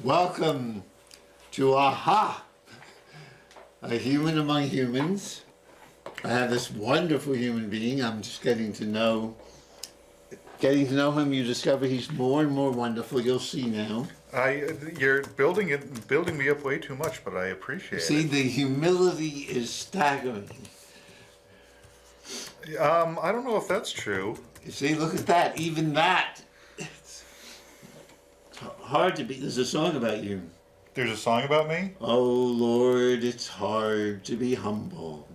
Welcome to Aha, a human among humans. I have this wonderful human being. I'm just getting to know him. You discover he's more and more wonderful. You'll see now. You're building me up way too much, but I appreciate See, it. the humility is staggering. I don't know if that's true. You see, look at that. Even that. It's hard to be. There's a song about you. There's a song about me? Oh Lord, it's hard to be humble.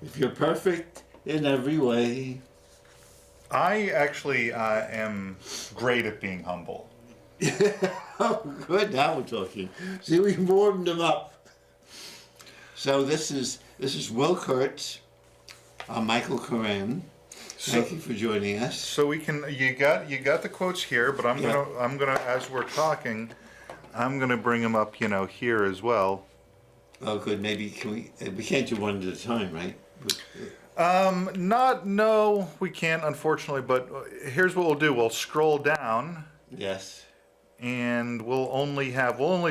If you're perfect in every way. I actually am great at being humble. Oh, good. Now we're talking. See, we warmed him up. So this is Will Kurtz, Michael Koran. Thank you for joining us. So we can. You got the quotes here, but I'm gonna as we're talking, I'm gonna bring them up. Here as well. Oh, good. Maybe we can't do one at a time, right? No, we can't, unfortunately. But here's what we'll do: we'll scroll down. Yes. And we'll only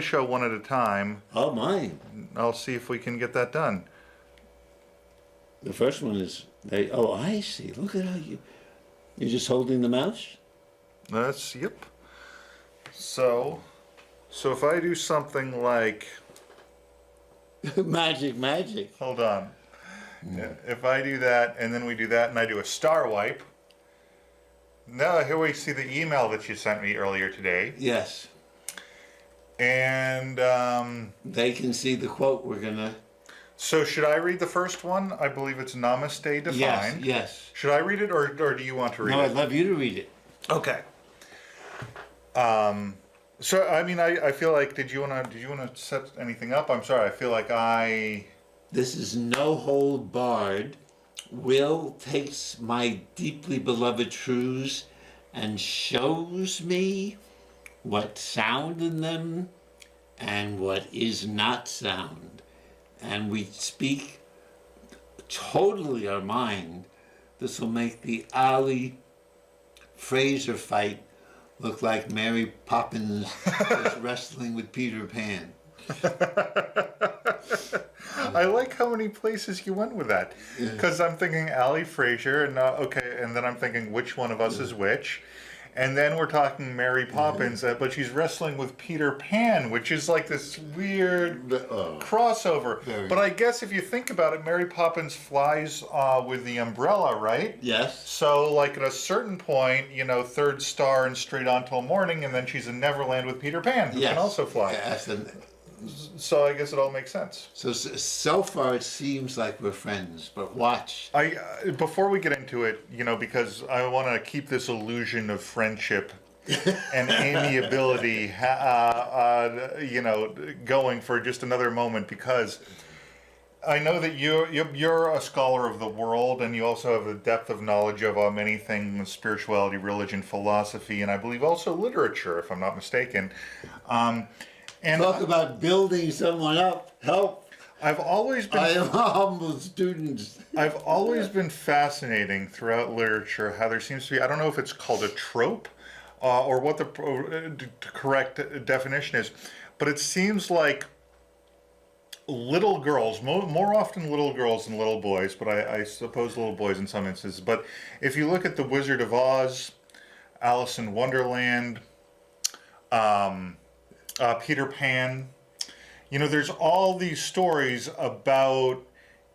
show one at a time. Oh, mine. I'll see if we can get that done. The first one is oh, I see. Look at how you're just holding the mouse. Yep. So if I do something like magic. Hold on. If I do that and then we do that and I do a star wipe. Now here we see the email that you sent me earlier today. Yes. And they can see the quote we're gonna. So should I read the first one? I believe it's Namaste defined. Yes. Should I read it or do you want to read it? No, I'd love you to read it. Okay. So I mean, I feel like did you want to set anything up? I'm sorry. I feel like This is no hold barred. Will takes my deeply beloved truths and shows me what sound in them and what is not sound. And we speak totally our mind. This will make the Ali Fraser fight look like Mary Poppins is wrestling with Peter Pan. I like how many places you went with that, because I'm thinking Ali Fraser, and and then I'm thinking which one of us is which, and then we're talking Mary Poppins, but she's wrestling with Peter Pan, which is like this weird crossover. But I guess if you think about it, Mary Poppins flies with the umbrella, right? Yes. So like at a certain point, third star and straight on till morning, and then she's in Neverland with Peter Pan, who can also fly. Yes. So I guess it all makes sense. So far it seems like we're friends, but watch. Before we get into it, because I want to keep this illusion of friendship and amiability, going for just another moment, because I know that you're a scholar of the world, and you also have a depth of knowledge of many things: spirituality, religion, philosophy, and I believe also literature, if I'm not mistaken. And talk about building someone up. Help. I've always been. I am a humble student. I've always been fascinating throughout literature how there seems to be, I don't know if it's called a trope or what the correct definition is, but it seems like little girls, more often little girls than little boys, but I suppose little boys in some instances. But if you look at The Wizard of Oz, Alice in Wonderland, Peter Pan, there's all these stories about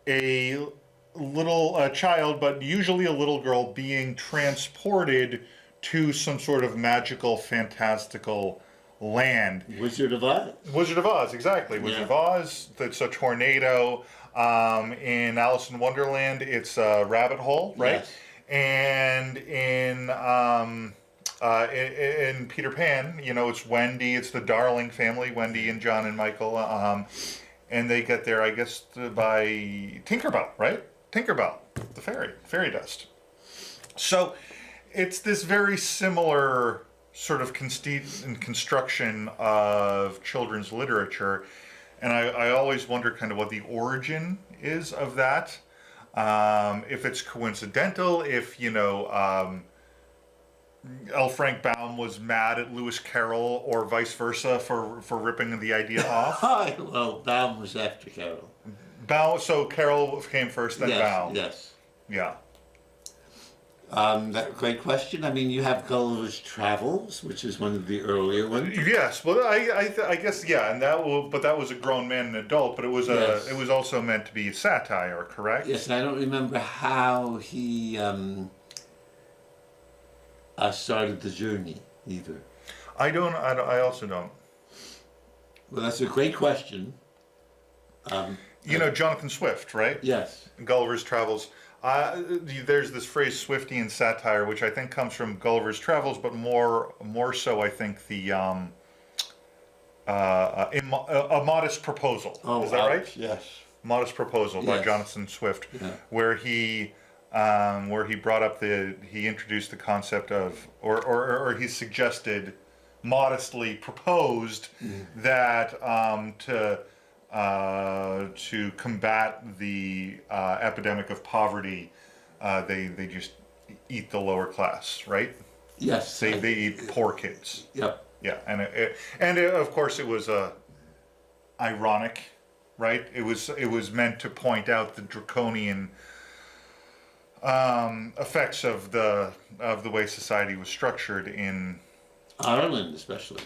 a little child, but usually a little girl, being transported to some sort of magical, fantastical land. Wizard of Oz? Wizard of Oz, exactly. Wizard of Oz, it's a tornado. In Alice in Wonderland, it's a rabbit hole, right? Yes. And in Peter Pan, it's Wendy, it's the Darling family, Wendy and John and Michael, and they get there, I guess, by Tinkerbell, right? Tinkerbell, the fairy dust. So it's this very similar sort of construction of children's literature, and I always wonder kind of what the origin is of that. If it's coincidental, if L. Frank Baum was mad at Lewis Carroll or vice versa for ripping the idea off? Well, Baum was after Carol. Baum, so Carroll came first, then Yes, Baum. yes. Yeah. Great question. I mean, you have Gulliver's Travels, which is one of the earlier ones. Yes, well, I guess yeah, and that was a grown man and adult, but Yes. it was also meant to be satire, correct? Yes, and I don't remember how he started the journey either. I also don't. Well, that's a great question. You know Jonathan Swift, right? Yes. Gulliver's Travels. There's this phrase Swiftian satire, which I think comes from Gulliver's Travels, but more so I think the a Modest Proposal. Oh, Is that ouch, right? Yes. Modest Proposal by Yes. Jonathan Swift, Yeah. where he brought up he introduced the concept of or he suggested, modestly proposed, that to combat the epidemic of poverty, they just eat the lower class, right? Yes. They eat poor kids. Yep. Yeah, and of course it was ironic, right? It was meant to point out the draconian effects of the way society was structured in Ireland, especially.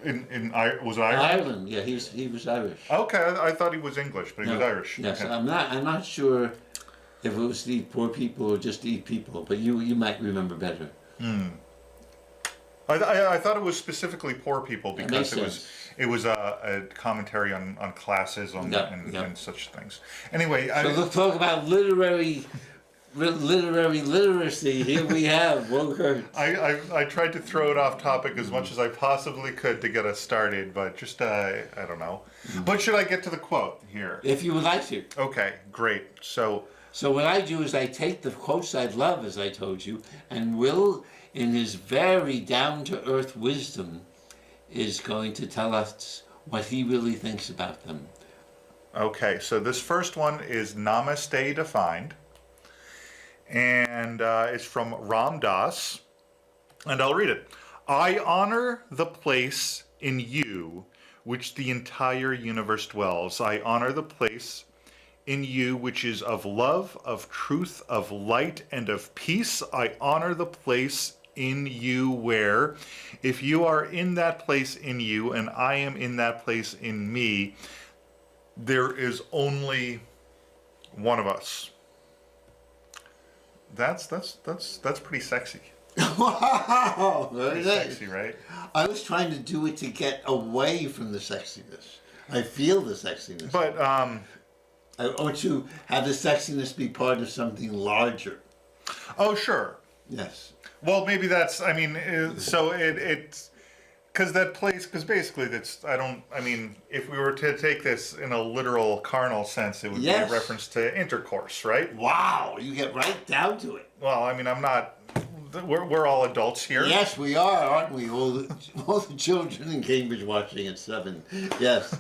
Was it Irish? Ireland, yeah, he was Irish. Okay, I thought he was English, but he was No, Irish. Yes, Okay. I'm not sure if it was to eat poor people or just to eat people, but you might remember better. I thought it was specifically poor people That because makes it was a commentary on classism Yep, and, yep. and such things. Anyway, So let's talk about literary literacy. Here we have Will Kurtz. I tried to throw it off topic as much as I possibly could to get us started, but just I don't know. But should I get to the quote here? If you would like to. Okay, great. So So what I do is I take the quotes I love, as I told you, and Will, in his very down-to-earth wisdom, is going to tell us what he really thinks about them. okay, so this first one is Namaste Defined, and it's from Ram Dass, and I'll read it. I honor the place in you which the entire universe dwells. I honor the place in you which is of love, of truth, of light, and of peace. I honor the place in you where, if you are in that place in you and I am in that place in me, there is only one of us. That's pretty sexy. Wow! Very Pretty nice. sexy, right? I was trying to do it to get away from the sexiness. I feel the sexiness. But Or to have the sexiness be part of something larger. oh sure. Yes. Well, maybe that's. I mean, so it's because that place. Because basically, that's. I mean, if we were to take this in a literal carnal sense, it would Yes. be a reference to intercourse, right? Wow, you get right down to it. Well, I mean, I'm not. We're all adults here. Yes, we are, aren't we? All the children in Cambridge watching at 7. Yes.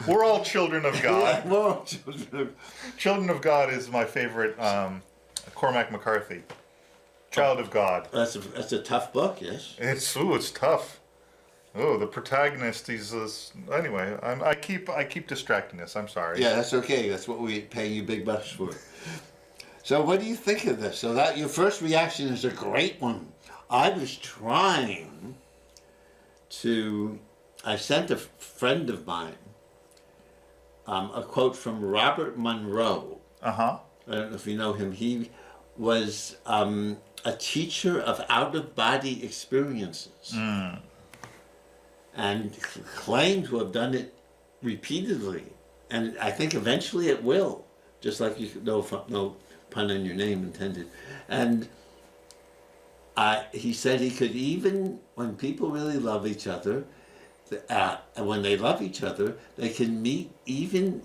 We're all children of God. We're all children. Children of God is my favorite. Cormac McCarthy. Child of God. That's a tough book, yes. It's tough. Oh, the protagonist. He's anyway. I keep distracting us. I'm sorry. Yeah, that's okay. That's what we pay you big bucks for. So what do you think of this? So that your first reaction is a great one. I was trying to. I sent a friend of mine a quote from Robert Monroe. Uh huh. I don't know if you know him. He was a teacher of out-of-body experiences and claimed to have done it repeatedly. And I think eventually it will, just like you no pun on your name intended. And he said he could even, when people really love each other, and when they love each other, they can meet even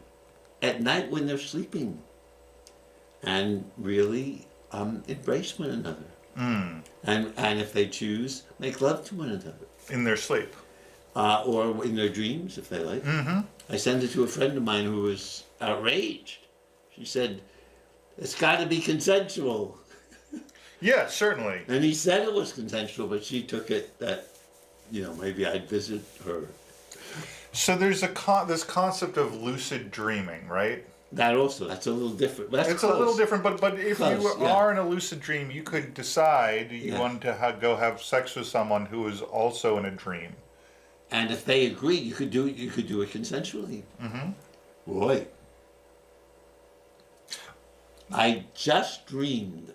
at night when they're sleeping and really embrace one another. And if they choose, make love to one another. In their sleep. Or in their dreams, if they like. I sent it to a friend of mine who was outraged. She said, it's got to be consensual. Yeah, certainly. And he said it was consensual, but she took it that, maybe I'd visit her. So there's this concept of lucid dreaming, right? That's a little different. That's It's close. a little different, but if Close, you yeah. are in a lucid dream, you could decide you Yeah. want to go have sex with someone who is also in a dream. And if they agree, you could do it consensually. Mm-hmm. Boy. I just dreamed.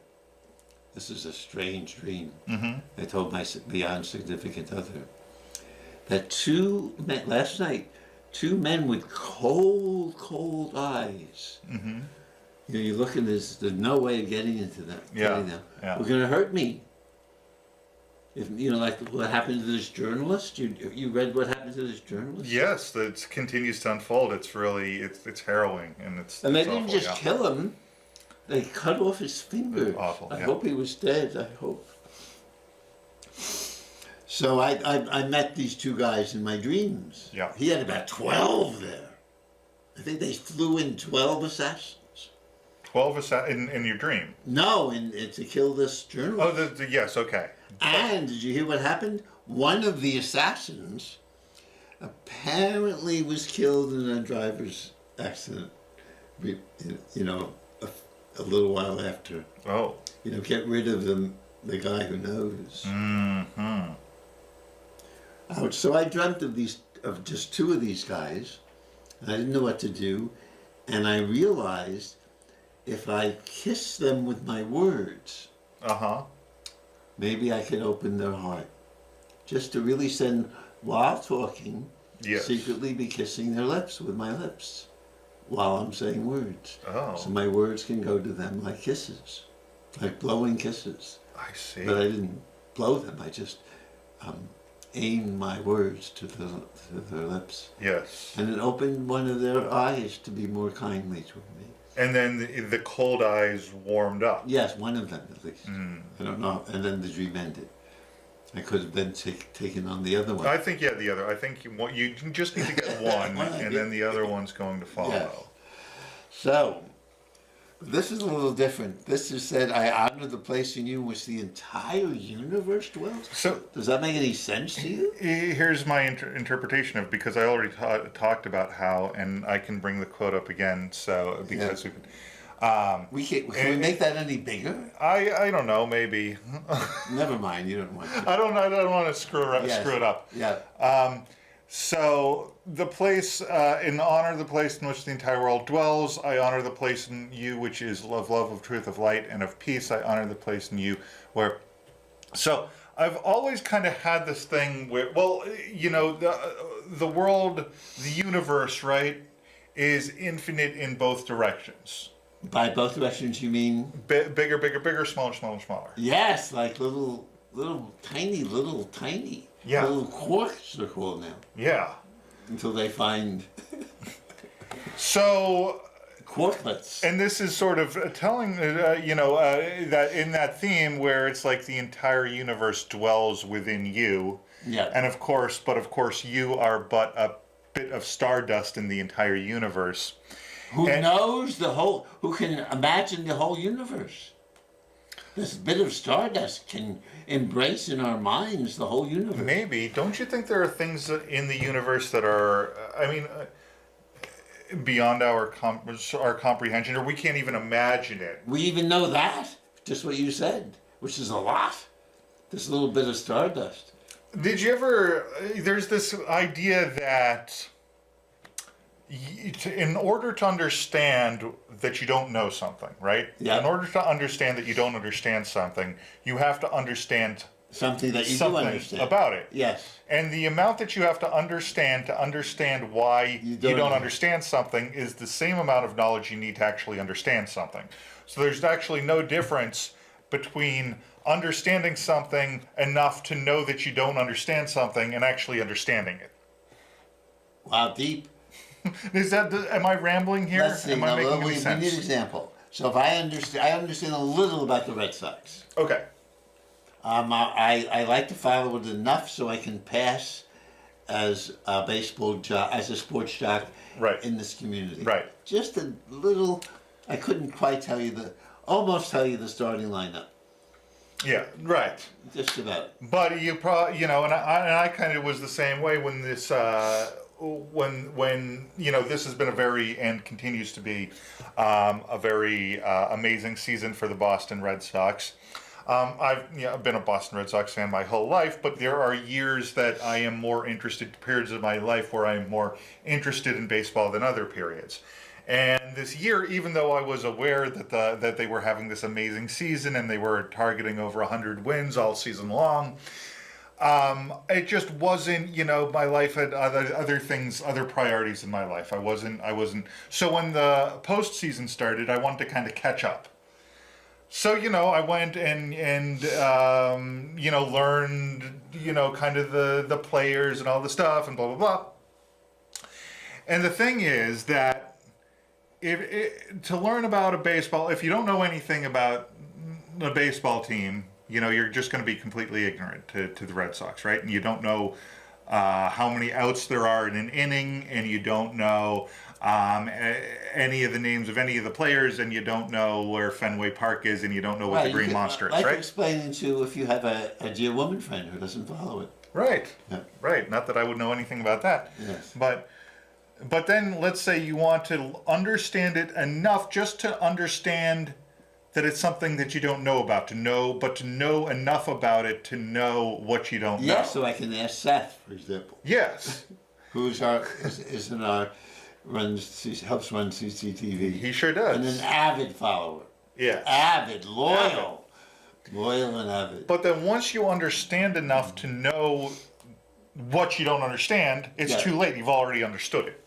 This is a strange dream. Mm-hmm. I told my beyond significant other that last night, two men with cold, cold eyes. Mm-hmm. You look and there's no way of getting into them. Yeah, We're going to hurt me. If like what happened to this journalist. You read what happened to this journalist? Yes, it continues to unfold. It's really it's harrowing, and And they it's didn't awful, just yeah. kill him. They cut off his finger. Awful, I yeah. hope he was dead. I hope. So I met these two guys in my dreams. Yeah. He had about 12 there. I think they flew in 12 assassins. 12 in your dream. No, to kill this journalist. Oh, yes, okay. And did you hear what happened? One of the assassins apparently was killed in a driver's accident. A little while after. Oh. Get rid of the guy who knows. Mm-hmm. So I dreamt of just two of these guys. And I didn't know what to do, and I realized if I kiss them with my words, maybe I could open their heart. Just to really send, while talking, Yes. secretly be kissing their lips with my lips while I'm saying words. Oh. So my words can go to them like kisses, like blowing kisses. I see. But I didn't blow them. I just aimed my words to their lips. Yes. And it opened one of their eyes to be more kindly toward me. And then the cold eyes warmed up. Yes, one of them at least. Mm. I don't know. And then the dream ended. I could have then taken on the other one. I think the other. I think you just need to get one, and then the other one's going to follow. Yes. So, this is a little different. This is said, I honor the place in you in which the entire universe dwells. So, does that make any sense to you? Here's my interpretation of, because I already talked about how, and I can bring the quote up again. So because we could. Can we make that any bigger? I don't know, maybe. Never mind, you don't want to. I don't want to screw it up. Yeah. So the place, in honor of the place in which the entire world dwells, I honor the place in you which is love, of truth, of light, and of peace. I honor the place in you where. So I've always kind of had this thing where, well, the world, the universe, right, is infinite in both directions. By both directions, you mean? Bigger, smaller, smaller. Yes, like little tiny. Yeah. Little quarks are called now. Yeah. Until they find So. quarklets. And this is sort of telling, that in that theme where it's like the entire universe dwells within you. Yeah. And of course, you are but a bit of stardust in the entire universe. Who knows who can imagine the whole universe? This bit of stardust can embrace in our minds the whole universe. Maybe. Don't you think there are things in the universe that are, beyond our comprehension, or we can't even imagine it? We even know that, just what you said, which is a lot. This little bit of stardust. Did you ever, there's this idea that in order to understand that you don't know something, right? Yeah. In order to understand that you don't understand something, you have to understand something that you do understand about it. Yes. And the amount that you have to understand why you don't understand something is the same amount of knowledge you need to actually understand something. So there's actually no difference between understanding something enough to know that you don't understand something and actually understanding it. Wow, deep. Am I rambling here? Let's see. Am I making any we sense? need an example. So if I understand a little about the Red Sox. Okay. I like to follow it enough so I can pass as a sports jock in this community. Right. Just a little. I couldn't quite almost tell you the starting lineup. Yeah, right. Just about. But you probably, and I kind of was the same way when this, when this has been a very and continues to be a very amazing season for the Boston Red Sox. I've been a Boston Red Sox fan my whole life, but there are years that I am more interested, periods of my life where I am more interested in baseball than other periods. And this year, even though I was aware that they were having this amazing season and they were targeting over 100 wins all season long, it just wasn't. My life had other things, other priorities in my life. I wasn't. So when the postseason started, I wanted to kind of catch up. So I went and learned kind of the players and all the stuff and blah blah blah. And the thing is that to learn about a baseball, if you don't know anything about a baseball team, you're just going to be completely ignorant to the Red Sox, right? And you don't know how many outs there are in an inning, and you don't know any of the names of any of the players, and you don't know where Fenway Park is, and you don't know what the Green Monster is, like right? Explaining to if you have a dear woman friend who doesn't follow it. Right. Yeah. Right. Not that I would know anything about that. Yes. But then let's say you want to understand it enough just to understand that it's something that you don't know about, to know enough about it to know what you don't know. Yeah, so I can ask Seth, for example. Yes. Who's helps run CCTV. He sure does. And an avid follower. Yeah. Avid, loyal. Loyal and avid. But then once you understand enough to know what you don't understand, it's too late. You've already understood it.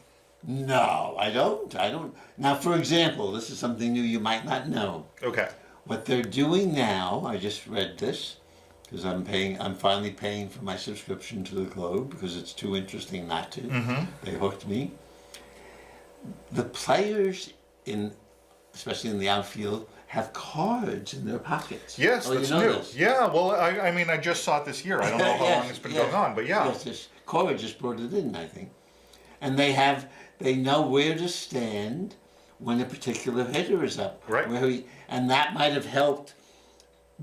No, I don't. Now, for example, this is something new you might not know. Okay. What they're doing now, I just read this, because I'm finally paying for my subscription to the Globe, because it's too interesting not to. Mm-hmm. They hooked me. The players, especially in the outfield, have cards in their pockets. Yes, that's new. This? Yeah, well, I just saw it this year. I don't know how long it's been going on, but yeah. Yes, Cora just brought it in, I think. And they know where to stand when a particular hitter is up. Right. And that might have helped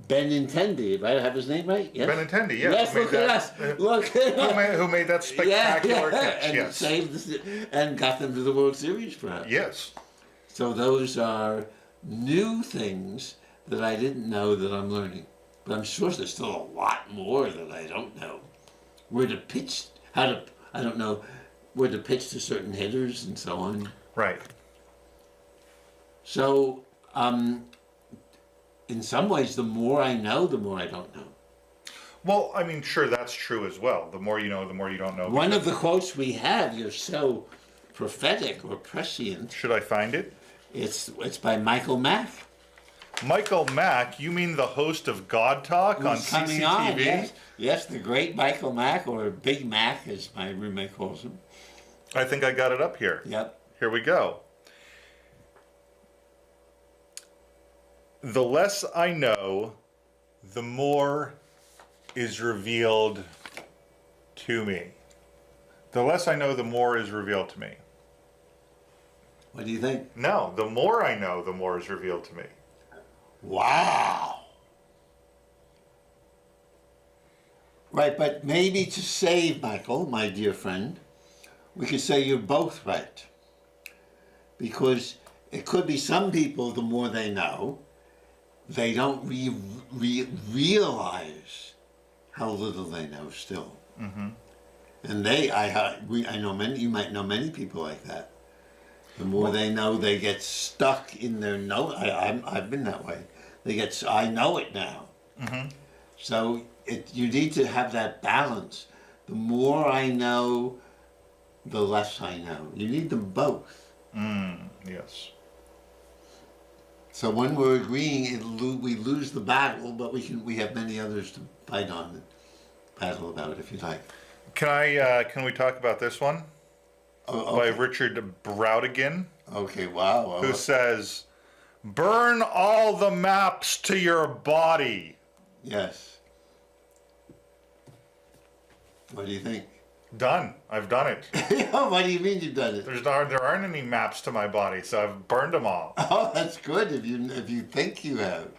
Benintendi, right? I have his name right? Yes? Benintendi, yes. Yes, look at us. Look at us. Who made that spectacular catch, and yes. saved and got them to the World Series, perhaps. Yes. So those are new things that I didn't know that I'm learning. But I'm sure there's still a lot more that I don't know. Where to pitch, I don't know, where to pitch to certain hitters and so on. Right. So, in some ways, the more I know, the more I don't know. Well, I mean, sure, that's true as well. The more you know, the more you don't know. One of the quotes we have, you're so prophetic or prescient. Should I find it? It's by Michael Mack. Michael Mack, you mean the host of God Talk on CCTV? On, yes. Yes, the great Michael Mack, or Big Mac, as my roommate calls him. I think I got it up here. Yep. Here we go. The less I know, the more is revealed to me. The less I know, the more is revealed to me. What do you think? No, the more I know, the more is revealed to me. Wow. Right, but maybe to save Michael, my dear friend, we could say you're both right. Because it could be some people, the more they know, they don't realize how little they know still. Mm-hmm. And I know many, you might know many people like that. The more they know, they get stuck in their know. I've been that way. I know it now. Mm-hmm. So you need to have that balance. The more I know, the less I know. You need them both. Yes. So when we're agreeing, we lose the battle, but we have many others to fight on and battle about, if you like. Can we talk about this one? Oh, by okay. Richard Brautigan. Okay, wow. Who says, "Burn all the maps to your body." Yes. What do you think? Done. I've done it. What do you mean you've done it? There aren't any maps to my body, so I've burned them all. Oh, that's good if you think you have.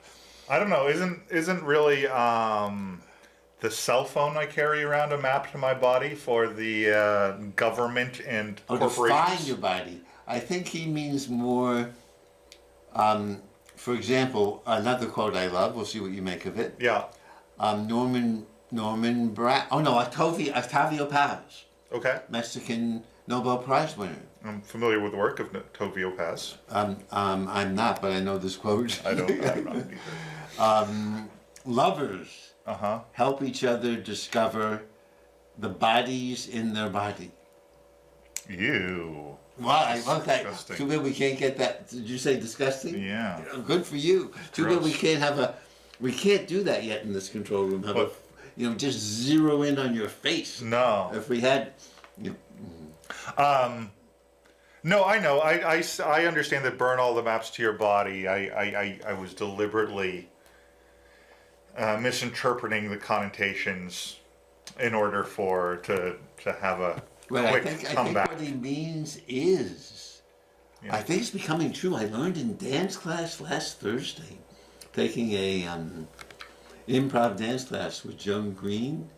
I don't know. Isn't really the cell phone I carry around a map to my body for the government and Oh, to corporations? find your body. I think he means more. For example, another quote I love. We'll see what you make of it. Yeah. Norman Brown. Oh no, Octavio Paz, Okay. Mexican Nobel Prize winner. I'm familiar with the work of Tovio Paz. I'm not, but I know this quote. I'm not either. Lovers Uh-huh. help each other discover the bodies in their body. You. Wow, I love that. Disgusting. Too bad we can't get that. Did you say disgusting? Yeah. Good for you. Too bad we Gross. can't have we can't do that yet in this control room. Have What? just zero in on your face. No. If we had, No, I know. I understand that burn all the maps to your body. I was deliberately misinterpreting the connotations in order to have a well, quick I think comeback. what he means is, Yeah. I think it's becoming true. I learned in dance class last Thursday, taking a improv dance class with Joan Green,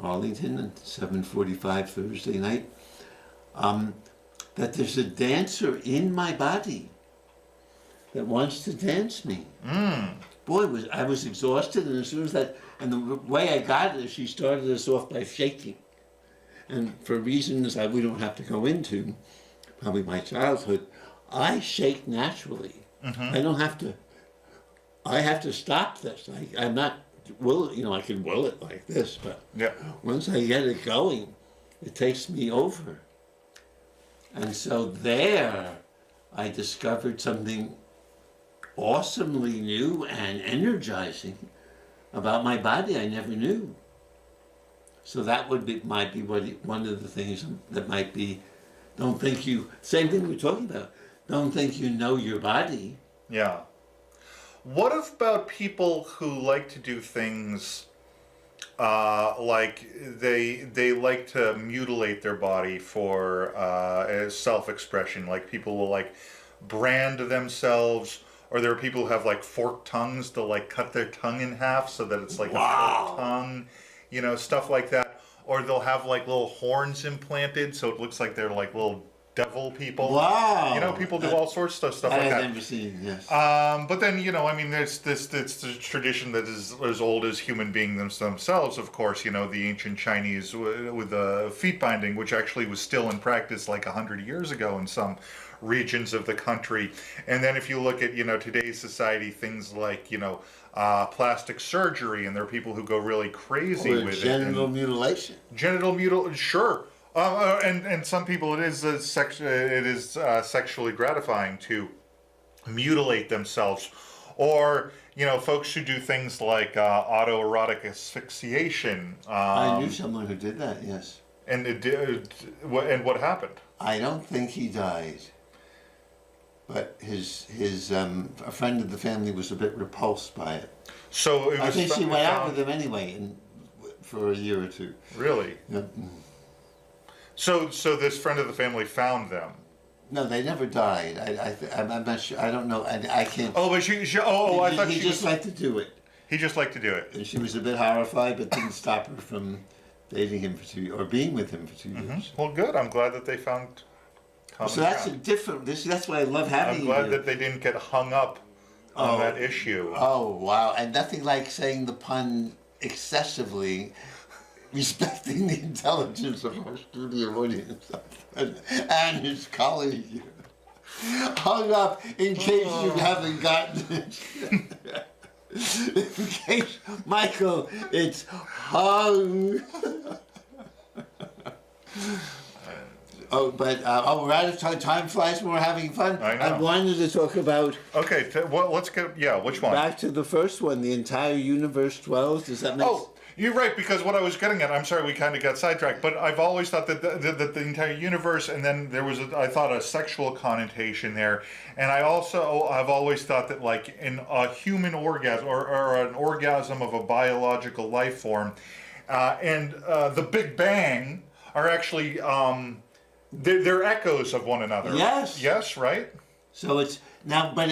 Arlington, at 7:45 Thursday night. That there's a dancer in my body that wants to dance me. Boy, I was exhausted, and as soon as and the way I got it is she started us off by shaking, and for reasons we don't have to go into, probably my childhood, I shake naturally. I don't have to. I have to stop this. I'm not. I can will it like this, but Yeah. once I get it going, it takes me over. And so there, I discovered something awesomely new and energizing about my body I never knew. So that might be one of the things that might be, don't think same thing we're talking about, don't think you know your body. Yeah. What about people who like to do things like they like to mutilate their body for self-expression? Like people will like brand themselves, or there are people who have like forked tongues. They'll like cut their tongue in half so that it's like a forked tongue, stuff like that. Or they'll have like little horns implanted so it looks like they're like little devil people. Wow. People do all sorts of stuff like I've that. never seen, yes. But then, there's this tradition that is as old as human beings themselves, of course, the ancient Chinese with the feet binding, which actually was still in practice like 100 years ago in some regions of the country. And then if you look at, today's society, things like, plastic surgery, and there are people who go really crazy Or with genital it. mutilation. Genital mutilation, sure. And some people it is sexually gratifying to mutilate themselves, or folks who do things like autoerotic asphyxiation. I knew someone who did that, yes. And and what happened? I don't think he died, but his a friend of the family was a bit repulsed by it. So it was I think she went out found- with him anyway for a year or two. Really? Yep. So this friend of the family found them. No, they never died. I'm not sure. I don't know. I can't. Oh, but I thought he she just was. liked to do it, He just liked to do it. and she was a bit horrified, but didn't stop her from dating him for 2 years or being with him for 2 years. Well, good. I'm glad that they found common So that's a ground. different. That's why I love having I'm you glad here. that they didn't get hung up on that issue. Oh wow! And nothing like saying the pun excessively, respecting the intelligence of our studio audience and his colleague here. Hung up in case you haven't gotten it. In case, Michael, it's hung. We're out of time. Time flies when we're having fun. I know. I wanted to talk about Okay, let's get, which one? back to the first one. The entire universe dwells. Does that make Oh, you're right, because what I was getting at, I'm sorry, we kind of got sidetracked, but I've always thought that the entire universe, and then there was, I thought, a sexual connotation there, and I've always thought that, like, in a human orgasm, or an orgasm of a biological life form, and the Big Bang are actually, they're echoes of one another. Yes. Yes, right? So it's now, but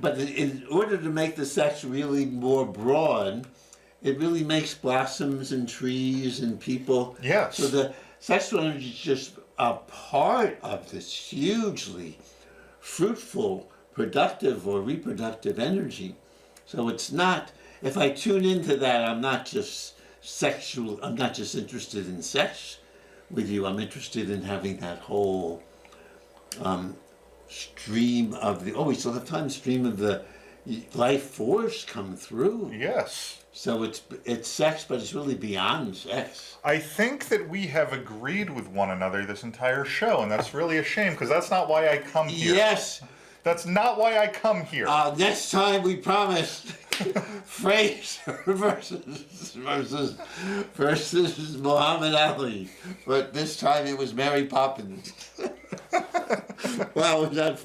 but in order to make the sex really more broad, it really makes blossoms and trees and people. Yes. So the sexual energy is just a part of this hugely fruitful, productive, or reproductive energy. So it's not, if I tune into that, I'm not just interested in sex with you, I'm interested in having that whole stream of the, we still have time, stream of the life force come through. Yes. So it's sex, but it's really beyond sex. I think that we have agreed with one another this entire show, and that's really a shame, because that's not why I come here. Yes. That's not why I come here. Next time we promise Fraser versus Muhammad Ali, but this time it was Mary Poppins. Wow, was that fun?